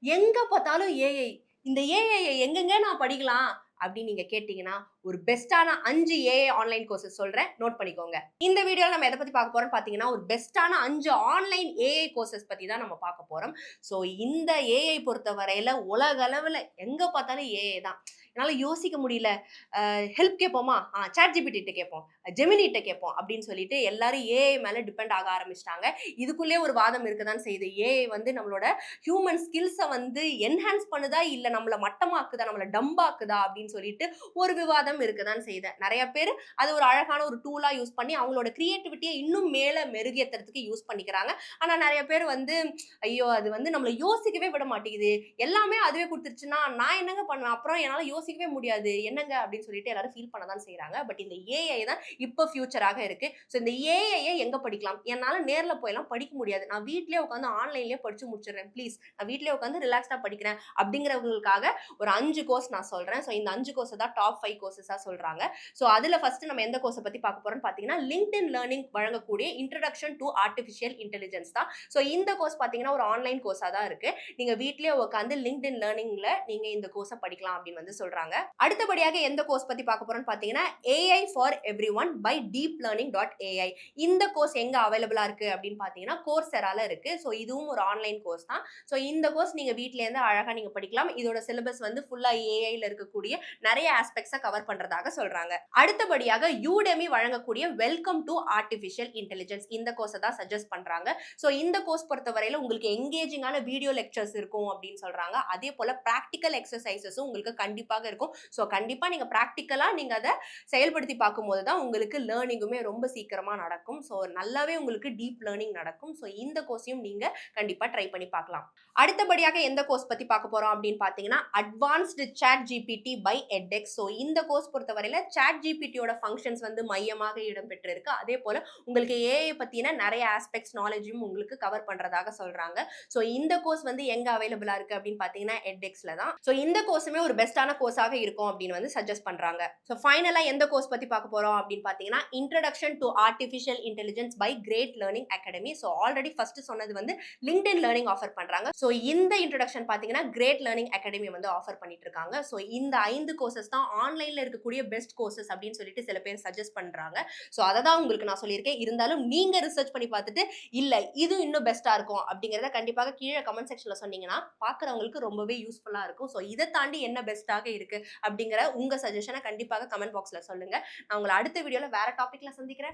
எங்க பார்த்தாலும் ஏஐ. இந்த ஏஐய எங்கெங்க நான் படிக்கலாம்? அப்படின்னு நீங்க கேட்டீங்கன்னா, ஒரு பெஸ்ட்டான 5 ஏஐ ஆன்லைன் கோர்சஸ் சொல்றேன். நோட் பண்ணிக்கோங்க. இந்த வீடியோல நம்ம எத பத்தி பார்க்க போறோம்னு பார்த்தீங்கன்னா, ஒரு பெஸ்ட்டான 5 ஆன்லைன் ஏஐ கோர்சஸ் பத்தி தான் நம்ம பார்க்க போறோம். ஸோ இந்த ஏஐ பொறுத்தவரையில உலக அளவுல எங்க பார்த்தாலும் ஏஐ தான். என்னால யோசிக்க முடியல. ஹெல்ப் கேட்போமா? ChatGPT கிட்ட கேட்போம். ஜெமினி கிட்ட கேட்போம் அப்படின்னு சொல்லிட்டு எல்லாரும் ஏஐ மேல டிபெண்ட் ஆக ஆரம்பிச்சுட்டாங்க. இதுக்குள்ளேயே ஒரு வாதம் இருக்க தான் செய்யுது. ஏஐ வந்து நம்மளோட ஹியூமன் ஸ்கில்ஸ வந்து என்ஹான்ஸ் பண்ணுதா? இல்ல நம்மள மட்டமாக்குதா? நம்மள டம்பாக்குதா? அப்படின்னு சொல்லிட்டு ஒரு விவாதம் இருக்க தான் செய்யுது. நெறைய பேரு அது ஒரு அழகான ஒரு டூலா யூஸ் பண்ணி அவங்களோட கிரியேட்டிவிட்டிய இன்னும் மேல மெருகேத்துறதுக்கு யூஸ் பண்ணிக்கிறாங்க. ஆனா நெறைய பேர் வந்து, ஐயோ! அது வந்து நம்மள யோசிக்கவே விட மாட்டேங்குது. எல்லாமே அதுவே குடுத்துருச்சுன்னா, நான் என்னங்க பண்ணுவேன்? அப்புறம் என்னால யோசிக்கவே முடியாது. என்னங்க? அப்படின்னு சொல்லிட்டு எல்லாரும் ஃபீல் பண்ண தான் செய்றாங்க. பட் இந்த ஏஐ தான் இப்ப ஃபியூச்சராக இருக்கு. ஸோ இந்த ஏஐய எங்க படிக்கலாம்? என்னால நேர்ல போய்லாம் படிக்க முடியாது. நான் வீட்லயே உட்கார்ந்து ஆன்லைன்லயே படிச்சு முடிச்சுடுறேன். ப்ளீஸ் நான் வீட்லயே உட்கார்ந்து ரிலாக்ஸ்டா படிக்கிறேன் அப்படிங்கிறவங்களுக்காக ஒரு 5 கோர்ஸ் நான் சொல்றேன். ஸோ இந்த 5 கோர்ஸ தான் டாப் 5 கோர்ஸஸா சொல்றாங்க. ஸோ அதுல ஃபர்ஸ்ட் நம்ம எந்த கோர்ஸ பத்தி பார்க்க போறோம்னு பார்த்தீங்கன்னா, LinkedIn லேர்னிங் வழங்கக்கூடிய இன்ட்ரோடக்ஷன் டூ ஆர்டிஃபிஷியல் இன்டெலிஜென்ஸ் தான். ஸோ இந்த கோர்ஸ் பார்த்தீங்கன்னா, ஒரு ஆன்லைன் கோர்ஸா தான் இருக்கு. நீங்க வீட்லயே உட்கார்ந்து LinkedIn லேர்னிங்ல நீங்க இந்த கோர்ஸ படிக்கலாம் அப்படின்னு வந்து சொல்றாங்க. அடுத்தபடியாக எந்த கோர்ஸ் பத்தி பார்க்க போறோம்னு பார்த்தீங்கன்னா, AI for everyone by deeplearning.ai. இந்த கோர்ஸ் எங்க அவைலபிளா இருக்கு அப்படின்னு பார்த்தீங்கன்னா, Courseraல இருக்கு. ஸோ இதுவும் ஒரு ஆன்லைன் கோர்ஸ் தான். ஸோ இந்த கோர்ஸ் நீங்க வீட்ல இருந்து அழகா நீங்க படிக்கலாம். இதோட சிலபஸ் வந்து ஃபுல்லா ஏஐல இருக்கக்கூடிய நிறைய ஆஸ்பெக்ட்ஸ கவர் பண்றதாக சொல்றாங்க. அடுத்தபடியாக Udemy வழங்கக்கூடிய வெல்கம் டு ஆர்டிஃபிஷியல் இன்டெலிஜென்ஸ் இந்த கோர்ஸ தான் சஜெஸ்ட் பண்றாங்க. ஸோ இந்த கோர்ஸ் பொறுத்தவரையில உங்களுக்கு எங்கேஜிங்கான வீடியோ லெக்சர்ஸ் இருக்கும் அப்படின்னு சொல்றாங்க. அதே போல பிராக்டிகல் எக்ஸர்சைசஸும் உங்களுக்கு கண்டிப்பாக இருக்கும். ஸோ கண்டிப்பா நீங்க பிராக்டிகலா நீங்க அத செயல்படுத்தி பார்க்கும்போது தான் உங்களுக்கு லேர்னிங்குமே ரொம்ப சீக்கிரமா நடக்கும். ஸோ நல்லாவே உங்களுக்கு டீப் லேர்னிங் நடக்கும். ஸோ இந்த கோர்ஸையும் நீங்க கண்டிப்பா ட்ரை பண்ணி பார்க்கலாம். அடுத்தபடியாக எந்த கோர்ஸ் பத்தி பார்க்க போறோம் அப்படின்னு பார்த்தீங்கன்னா, advanced ChatGPT by edX. So இந்த கோர்ஸ் பொறுத்தவரையில ChatGPTயோட ஃபங்ஷன்ஸ் வந்து மையமாக இடம்பெற்றிருக்கு. அதே போல உங்களுக்கு ஏஐ பத்தின நிறைய ஆஸ்பெக்ட்ஸ் நாலேஜும் உங்களுக்கு கவர் பண்றதாக சொல்றாங்க. ஸோ இந்த கோர்ஸ் வந்து எங்க அவைலபிளா இருக்கு அப்படின்னு பார்த்தீங்கன்னா, edXல தான். ஸோ இந்த கோர்ஸுமே ஒரு பெஸ்ட்டான கோர்ஸாக இருக்கும் அப்படின்னு வந்து சஜெஸ்ட் பண்றாங்க. ஸோ ஃபைனலா எந்த கோர்ஸ் பத்தி பார்க்க போறோம் அப்படின்னு பார்த்தீங்கன்னா, introduction to artificial intelligence by Great Learning Academy. So already first சொன்னது வந்து LinkedIn லேர்னிங் ஆஃபர் பண்றாங்க. ஸோ இந்த இன்ட்ரோடக்ஷன் பார்த்தீங்கன்னா, கிரேட் லேர்னிங் அகாடமி வந்து ஆஃபர் பண்ணிட்டு இருக்காங்க. ஸோ இந்த 5 கோர்சஸ் தான் ஆன்லைன்ல இருக்கக்கூடிய பெஸ்ட் கோர்சஸ் அப்படின்னு சொல்லிட்டு சில பேர் சஜெஸ்ட் பண்றாங்க. ஸோ அதை தான் உங்களுக்கு நான் சொல்லியிருக்கேன். இருந்தாலும் நீங்க ரிசர்ச் பண்ணி பார்த்துட்டு, இல்ல இது இன்னும் பெஸ்ட்டா இருக்கும் அப்படிங்கிறத கண்டிப்பாக கீழே கமெண்ட் செக்ஷன்ல சொன்னீங்கன்னா, பார்க்குறவங்களுக்கு ரொம்பவே யூஸ்ஃபுல்லா இருக்கும். ஸோ இதை தாண்டி என்ன பெஸ்ட்டாக இருக்கு அப்படிங்கிற உங்க சஜஷனை கண்டிப்பாக கமெண்ட் பாக்ஸ்ல சொல்லுங்க. நான் உங்களை அடுத்த வீடியோல வேற டாபிக்ல சந்திக்கிறேன்.